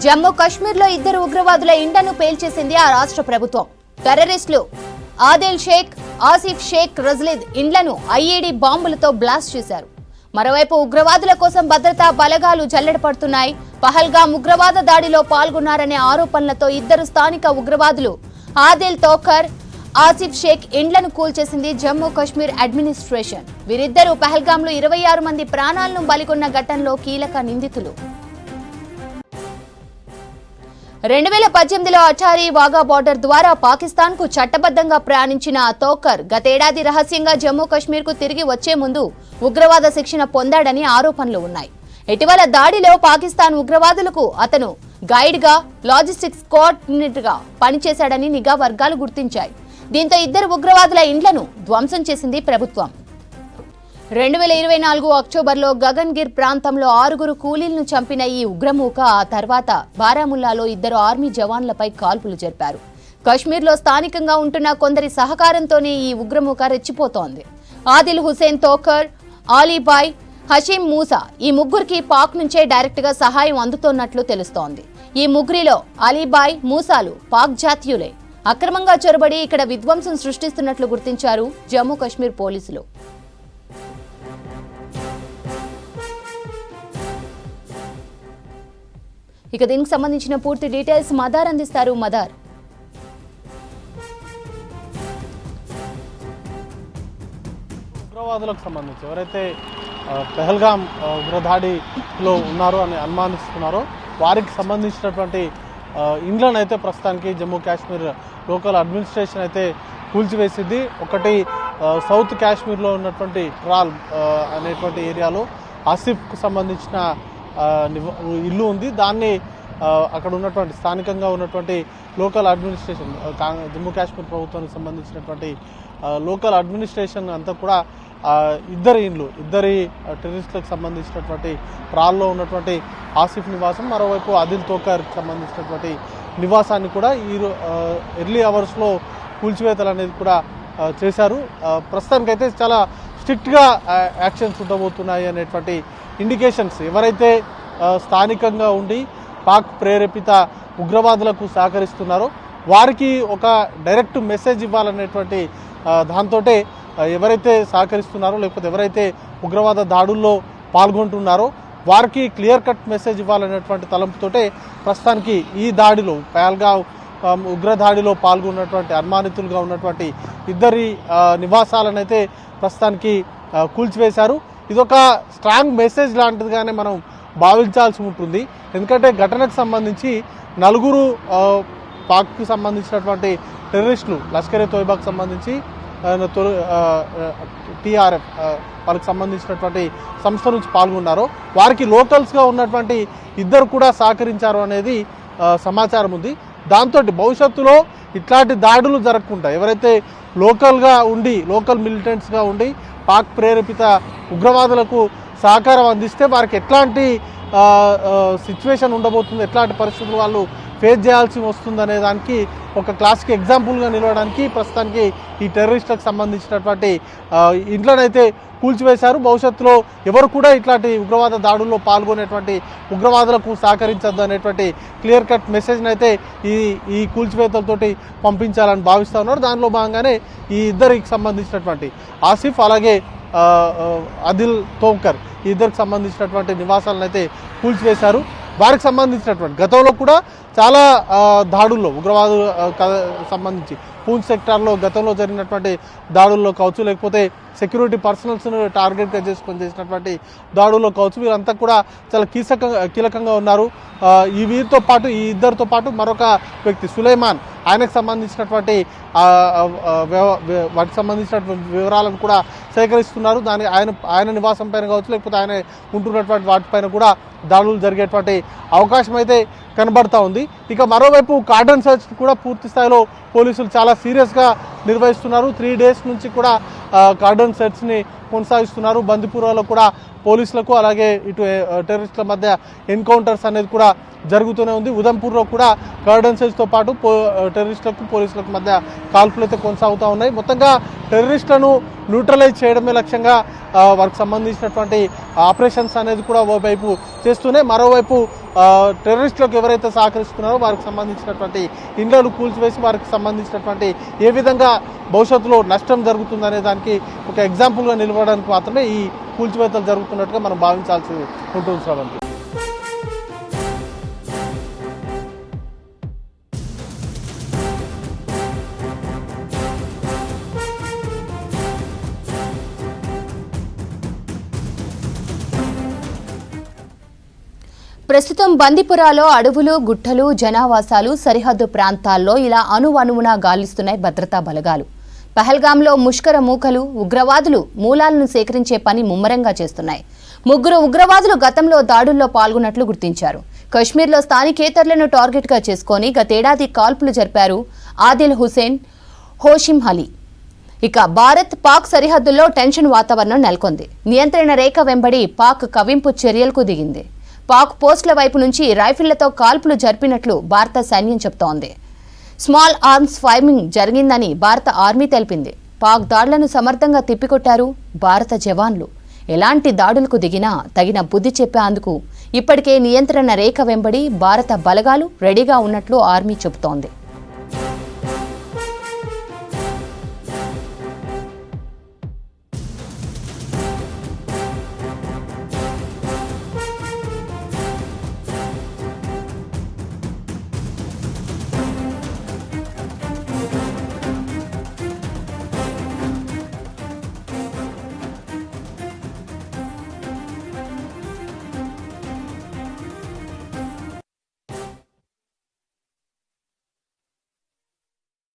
జమ్మూ కాశ్మీర్లో ఇద్దరు ఉగ్రవాదుల ఇండను పేల్చేసింది ఆ రాష్ట్ర ప్రభుత్వం. టెర్రరిస్టులు ఆదిల్ షేక్, ఆసిఫ్ షేక్ రజ్లిద్ ఇండ్లను ఐఈడీ బాంబులతో బ్లాస్ట్ చేశారు. మరోవైపు ఉగ్రవాదుల కోసం భద్రతా బలగాలు జల్లెడపడుతున్నాయి. పహల్గామ్ ఉగ్రవాద దాడిలో పాల్గొన్నారనే ఆరోపణలతో ఇద్దరు స్థానిక ఉగ్రవాదులు ఆదిల్ తోకర్, ఆసిఫ్ షేక్ ఇండ్లను కూల్చేసింది జమ్మూ కాశ్మీర్ అడ్మినిస్ట్రేషన్. వీరిద్దరూ పహల్గామ్లో 26 మంది ప్రాణాలను బలిగొన్న ఘటనలో కీలక నిందితులు. 2018లో అటారీ వాఘా బార్డర్ ద్వారా పాకిస్తాన్ కు చట్టబద్ధంగా ప్రయాణించిన తోకర్ గతేడాది రహస్యంగా జమ్మూ కాశ్మీర్ కు తిరిగి వచ్చే ముందు ఉగ్రవాద శిక్షణ పొందాడని ఆరోపణలు ఉన్నాయి. ఇటీవల దాడిలో పాకిస్తాన్ ఉగ్రవాదులకు అతను గైడ్ గా, లాజిస్టిక్స్ కోఆర్డినేటర్ గా పనిచేశాడని నిఘా వర్గాలు గుర్తించాయి. దీంతో ఇద్దరు ఉగ్రవాదుల ఇండ్లను ధ్వంసం చేసింది ప్రభుత్వం. 2024 అక్టోబర్లో గగన్గిర్ ప్రాంతంలో 6 కూలీలను చంపిన ఈ ఉగ్రమూక ఆ తర్వాత బారాముల్లాలో 2 ఆర్మీ జవాన్లపై కాల్పులు జరిపారు. కశ్మీర్లో స్థానికంగా ఉంటున్న కొందరి సహకారంతోనే ఈ ఉగ్రమూక రెచ్చిపోతోంది. ఆదిల్ హుసేన్ తోకర్, ఆలీబాయ్, హషీం మూసా ఈ ముగ్గురికి పాక్ నుంచే డైరెక్ట్ గా సహాయం అందుతోన్నట్లు తెలుస్తోంది. ఈ ముగ్గురిలో అలీబాయ్, మూసాలు పాక్ జాతీయులే. అక్రమంగా చొరబడి ఇక్కడ విధ్వంసం సృష్టిస్తున్నట్లు గుర్తించారు జమ్మూ కాశ్మీర్ పోలీసులు. ఇక దీనికి సంబంధించిన పూర్తి డీటెయిల్స్ మదార్ అందిస్తారు. మదార్, ఉగ్రవాదులకు సంబంధించి ఎవరైతే పహల్గామ్ ఉగ్రదాడిలో ఉన్నారో అని అనుమానిస్తున్నారో వారికి సంబంధించినటువంటి ఇండ్లను అయితే ప్రస్తుతానికి జమ్మూ కాశ్మీర్ లోకల్ అడ్మినిస్ట్రేషన్ అయితే కూల్చివేసింది. ఒకటి సౌత్ కాశ్మీర్లో ఉన్నటువంటి ట్రాల్ అనేటువంటి ఏరియాలో ఆసిఫ్కు సంబంధించిన ఇల్లు ఉంది. దాన్ని అక్కడ ఉన్నటువంటి స్థానికంగా ఉన్నటువంటి లోకల్ అడ్మినిస్ట్రేషన్ జమ్మూ కాశ్మీర్ ప్రభుత్వానికి సంబంధించినటువంటి లోకల్ అడ్మినిస్ట్రేషన్ అంతా కూడా ఇద్దరి టెర్రరిస్టులకు సంబంధించినటువంటి ట్రాల్లో ఉన్నటువంటి ఆసిఫ్ నివాసం, మరోవైపు ఆదిల్ తోకర్కి సంబంధించినటువంటి నివాసాన్ని కూడా ఈ ఎర్లీ అవర్స్లో కూల్చివేతలు అనేది కూడా చేశారు. ప్రస్తుతానికైతే చాలా స్ట్రిక్ట్గా యాక్షన్స్ ఉండబోతున్నాయి అనేటువంటి ఇండికేషన్స్ ఎవరైతే స్థానికంగా ఉండి పాక్ ప్రేరేపిత ఉగ్రవాదులకు సహకరిస్తున్నారో వారికి ఒక డైరెక్ట్ మెసేజ్ ఇవ్వాలనేటువంటి దాంతో ఎవరైతే సహకరిస్తున్నారో లేకపోతే ఎవరైతే ఉగ్రవాద దాడుల్లో పాల్గొంటున్నారో వారికి క్లియర్ కట్ మెసేజ్ ఇవ్వాలనేటువంటి తలంపుతోటే ప్రస్తుతానికి ఈ దాడిలో పహల్గామ్ ఉగ్రదాడిలో పాల్గొన్నటువంటి అనుమానితులుగా ఉన్నటువంటి ఇద్దరి నివాసాలనైతే ప్రస్తుతానికి కూల్చివేశారు. ఇదొక స్ట్రాంగ్ మెసేజ్ లాంటిదిగానే మనం భావించాల్సి ఉంటుంది. ఎందుకంటే ఘటనకు సంబంధించి 4 పాక్కు సంబంధించినటువంటి టెర్రరిస్టులు లష్కర్ ఏ తోయిబాకు సంబంధించి టీఆర్ఎఫ్ వాళ్ళకి సంబంధించినటువంటి సంస్థ నుంచి పాల్గొన్నారో వారికి లోకల్స్గా ఉన్నటువంటి ఇద్దరు కూడా సహకరించారు అనేది సమాచారం ఉంది. దాంతో భవిష్యత్తులో ఇట్లాంటి దాడులు జరగకుండా ఎవరైతే లోకల్ మిలిటెంట్స్గా ఉండి పాక్ ప్రేరేపిత ఉగ్రవాదులకు సహకారం అందిస్తే వారికి ఎట్లాంటి సిచ్యువేషన్ ఉండబోతుంది, ఎట్లాంటి పరిస్థితులు వాళ్ళు ఫేస్ చేయాల్సి వస్తుంది అనే దానికి ఒక క్లాసిక్ ఎగ్జాంపుల్గా నిలవడానికి ప్రస్తుతానికి ఈ టెర్రరిస్టులకు సంబంధించినటువంటి ఇంట్లోనైతే కూల్చివేశారు. భవిష్యత్తులో ఎవరు కూడా ఇట్లాంటి ఉగ్రవాద దాడుల్లో పాల్గొనేటువంటి ఉగ్రవాదులకు సహకరించద్దు అనేటువంటి క్లియర్ కట్ మెసేజ్ని అయితే ఈ కూల్చివేతలతోటి పంపించాలని భావిస్తూ ఉన్నారు. దానిలో భాగంగానే ఈ ఇద్దరికి సంబంధించినటువంటి ఆసిఫ్ అలాగే ఆదిల్ తోకర్ ఈ ఇద్దరికి సంబంధించినటువంటి నివాసాలను అయితే కూల్చివేశారు. వారికి సంబంధించినటువంటి గతంలో కూడా చాలా దాడుల్లో ఉగ్రవాదులు సంబంధించి పూంచ్ సెక్టార్లో గతంలో జరిగినటువంటి దాడుల్లో కావచ్చు, లేకపోతే సెక్యూరిటీ పర్సనల్స్ను టార్గెట్గా చేసుకొని చేసినటువంటి దాడుల్లో కావచ్చు, వీరంతా కూడా చాలా కీలకంగా ఉన్నారు. ఈ ఇద్దరితో పాటు మరొక వ్యక్తి సులైమాన్, ఆయనకు సంబంధించినటువంటి వాటికి సంబంధించినటువంటి వివరాలను కూడా సేకరిస్తున్నారు. ఆయన నివాసం పైన కావచ్చు, లేకపోతే ఆయన ఉంటున్నటువంటి వాటిపైన కూడా దాడులు జరిగేటువంటి అవకాశం అయితే కనబడతా ఉంది. ఇక మరోవైపు కార్డన్ సర్చ్ కూడా పూర్తి స్థాయిలో పోలీసులు చాలా సీరియస్గా నిర్వహిస్తున్నారు. 3 days నుంచి కూడా కార్డన్ సెట్స్ని కొనసాగిస్తున్నారు. బందిపురాలో కూడా పోలీసులకు అలాగే ఇటు టెర్రరిస్టుల మధ్య ఎన్కౌంటర్స్ అనేది కూడా జరుగుతూనే ఉంది. ఉదంపూర్లో కూడా కార్డన్ సెట్స్తో పాటు టెర్రరిస్టులకు పోలీసులకు మధ్య కాల్పులు అయితే కొనసాగుతూ ఉన్నాయి. మొత్తంగా టెర్రరిస్టులను న్యూట్రలైజ్ చేయడమే లక్ష్యంగా వారికి సంబంధించినటువంటి ఆపరేషన్స్ అనేది కూడా ఓవైపు చేస్తూనే మరోవైపు టెర్రరిస్టులకు ఎవరైతే సహకరిస్తున్నారో వారికి సంబంధించినటువంటి ఇండ్లను కూల్చివేసి వారికి సంబంధించినటువంటి ఏ విధంగా భవిష్యత్తులో నష్టం జరుగుతుందనే దానికి ఒక ఎగ్జాంపుల్గా నిలవడానికి మాత్రమే ఈ కూల్చివేతలు జరుగుతున్నట్టుగా మనం భావించాల్సి ఉంటుంది శ్రవంతి. ప్రస్తుతం బందిపురాలో అడవులు, గుట్టలు, జనావాసాలు, సరిహద్దు ప్రాంతాల్లో ఇలా అణువణువునా గాలిస్తున్నాయి భద్రతా బలగాలు. పహల్గాంలో ముష్కర మూకలు, ఉగ్రవాదులు మూలాలను సేకరించే పని ముమ్మరంగా చేస్తున్నాయి. 3 ఉగ్రవాదులు గతంలో దాడుల్లో పాల్గొన్నట్లు గుర్తించారు. కశ్మీర్లో స్థానికేతరులను టార్గెట్గా చేసుకుని గతేడాది కాల్పులు జరిపారు ఆదిల్ హుసేన్, హోషిం అలీ. ఇక భారత్ పాక్ సరిహద్దుల్లో టెన్షన్ వాతావరణం నెలకొంది. నియంత్రణ రేఖ వెంబడి పాక్ కవింపు చర్యలకు దిగింది. పాక్ పోస్టుల వైపు నుంచి రైఫిళ్లతో కాల్పులు జరిపినట్లు భారత సైన్యం చెబుతోంది. స్మాల్ ఆర్మ్స్ ఫైరింగ్ జరిగిందని భారత ఆర్మీ తెలిపింది. పాక్ దాడులను సమర్థంగా తిప్పికొట్టారు భారత జవాన్లు. ఎలాంటి దాడులకు దిగినా తగిన బుద్ధి చెప్పేందుకు ఇప్పటికే నియంత్రణ రేఖ వెంబడి భారత బలగాలు రెడీగా ఉన్నట్లు ఆర్మీ చెబుతోంది.